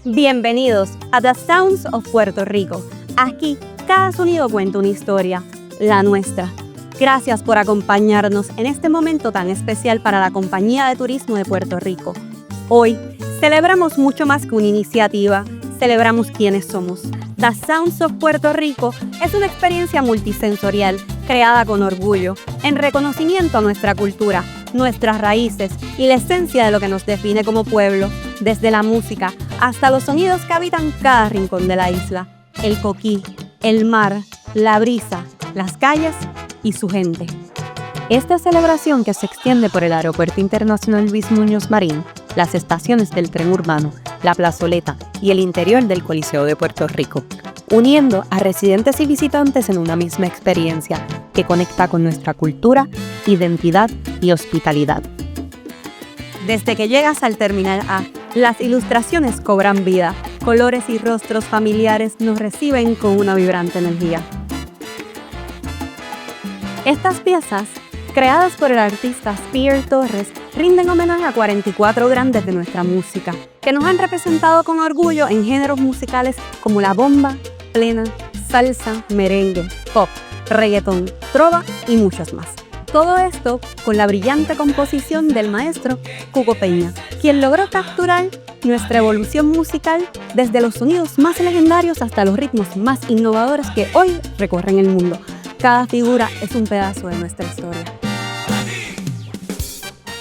Bienvenidos a The Sounds of Puerto Rico. Aquí, cada sonido cuenta una historia, la nuestra. Gracias por acompañarnos en este momento tan especial para la Compañía de Turismo de Puerto Rico. Hoy, celebramos mucho más que una iniciativa, celebramos quiénes somos. The Sounds of Puerto Rico es una experiencia multisensorial creada con orgullo, en reconocimiento a nuestra cultura, nuestras raíces y la esencia de lo que nos define como pueblo, desde la música hasta los sonidos que habitan cada rincón de la isla, el coquí, el mar, la brisa, las calles y su gente. Esta celebración, que se extiende por el Aeropuerto Internacional Luis Muñoz Marín, las estaciones del tren urbano, la plazoleta y el interior del Coliseo de Puerto Rico, uniendo a residentes y visitantes en una misma experiencia que conecta con nuestra cultura, identidad y hospitalidad. Desde que llegas al Terminal A, las ilustraciones cobran vida, colores y rostros familiares nos reciben con una vibrante energía. Estas piezas, creadas por el artista Spear Torres, rinden homenaje a 44 grandes de nuestra música, que nos han representado con orgullo en géneros musicales como la bomba, plena, salsa, merengue, pop, reggaetón, trova y muchos más. Todo esto con la brillante composición del maestro Cuco Peña, quien logró capturar nuestra evolución musical desde los sonidos más legendarios hasta los ritmos más innovadores que hoy recorren el mundo. Cada figura es un pedazo de nuestra historia.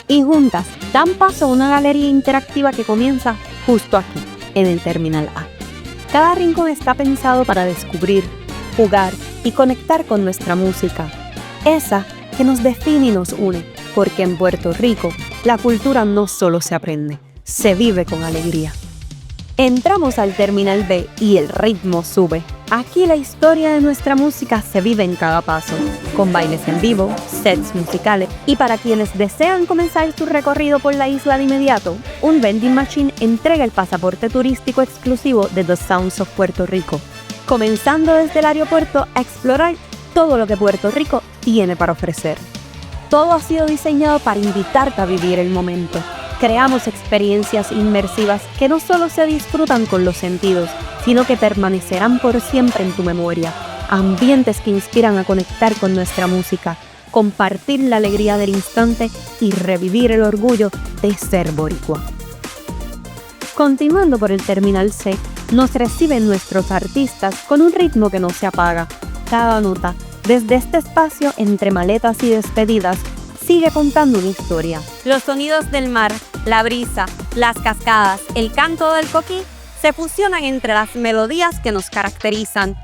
Y juntas dan paso a una galería interactiva que comienza justo aquí, en el Terminal A. Cada rincón está pensado para descubrir, jugar y conectar con nuestra música, esa que nos define y nos une, porque en Puerto Rico la cultura no solo se aprende, se vive con alegría. Entramos al Terminal B y el ritmo sube. Aquí la historia de nuestra música se vive en cada paso, con bailes en vivo, sets musicales y para quienes desean comenzar su recorrido por la isla de inmediato, un vending machine entrega el pasaporte turístico exclusivo de The Sounds of Puerto Rico, comenzando desde el aeropuerto a explorar todo lo que Puerto Rico tiene para ofrecer. Todo ha sido diseñado para invitarte a vivir el momento. Creamos experiencias inmersivas que no solo se disfrutan con los sentidos, sino que permanecerán por siempre en tu memoria. Ambientes que inspiran a conectar con nuestra música, compartir la alegría del instante y revivir el orgullo de ser boricua. Continuando por el Terminal C, nos reciben nuestros artistas con un ritmo que no se apaga. Cada nota, desde este espacio entre maletas y despedidas, sigue contando una historia. Los sonidos del mar, la brisa, las cascadas, el canto del coquí se fusionan entre las melodías que nos caracterizan.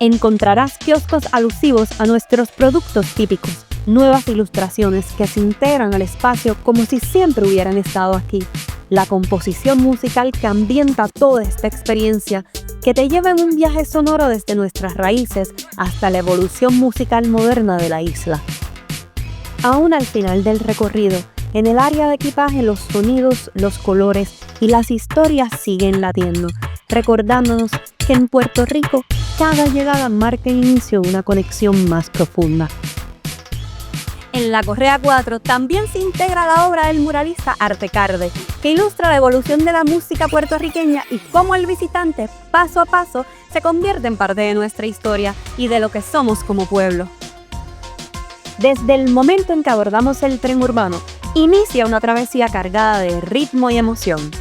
Encontrarás kioscos alusivos a nuestros productos típicos, nuevas ilustraciones que se integran al espacio como si siempre hubieran estado aquí. La composición musical que ambienta toda esta experiencia, que te lleva en un viaje sonoro desde nuestras raíces hasta la evolución musical moderna de la isla. Aún al final del recorrido, en el área de equipaje los sonidos, los colores y las historias siguen latiendo, recordándonos que en Puerto Rico cada llegada marca el inicio de una conexión más profunda. En la Correa 4 también se integra la obra del muralista Arte Carde, que ilustra la evolución de la música puertorriqueña y cómo el visitante, paso a paso, se convierte en parte de nuestra historia y de lo que somos como pueblo. Desde el momento en que abordamos el tren urbano, inicia una travesía cargada de ritmo y emoción.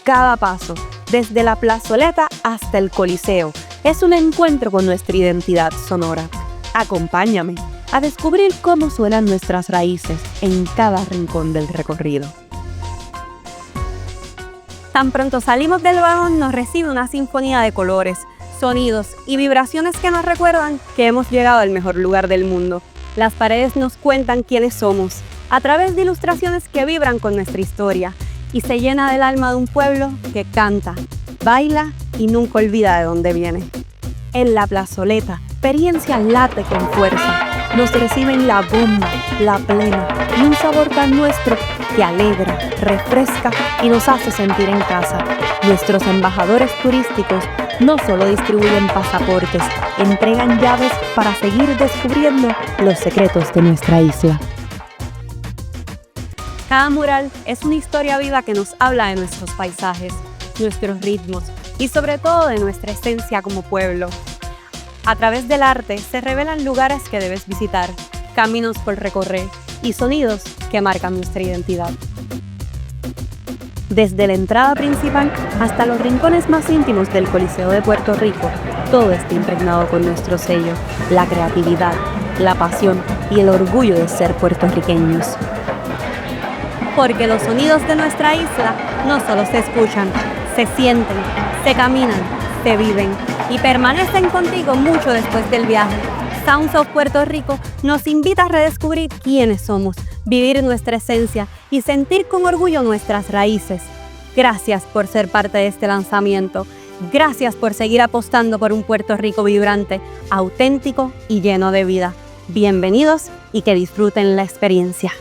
Cada paso, desde la plazoleta hasta el Coliseo, es un encuentro con nuestra identidad sonora. Acompáñame a descubrir cómo suenan nuestras raíces en cada rincón del recorrido. Tan pronto salimos del vagón, nos recibe una sinfonía de colores, sonidos y vibraciones que nos recuerdan que hemos llegado al mejor lugar del mundo. Las paredes nos cuentan quiénes somos, a través de ilustraciones que vibran con nuestra historia y se llena del alma de un pueblo que canta, baila y nunca olvida de dónde viene. En la plazoleta, experiencia late con fuerza. Nos reciben la bomba, la plena y un sabor tan nuestro que alegra, refresca y nos hace sentir en casa. Nuestros embajadores turísticos no solo distribuyen pasaportes, entregan llaves para seguir descubriendo los secretos de nuestra isla. Cada mural es una historia viva que nos habla de nuestros paisajes, nuestros ritmos, y sobre todo de nuestra esencia como pueblo. A través del arte se revelan lugares que debes visitar, caminos por recorrer y sonidos que marcan nuestra identidad. Desde la entrada principal hasta los rincones más íntimos del Coliseo de Puerto Rico, todo está impregnado con nuestro sello, la creatividad, la pasión y el orgullo de ser puertorriqueños. Porque los sonidos de nuestra isla no solo se escuchan, se sienten, se caminan, se viven y permanecen contigo mucho después del viaje. Sounds of Puerto Rico nos invita a redescubrir quiénes somos, vivir nuestra esencia y sentir con orgullo nuestras raíces. Gracias por ser parte de este lanzamiento. Gracias por seguir apostando por un Puerto Rico vibrante, auténtico y lleno de vida. Bienvenidos y que disfruten la experiencia.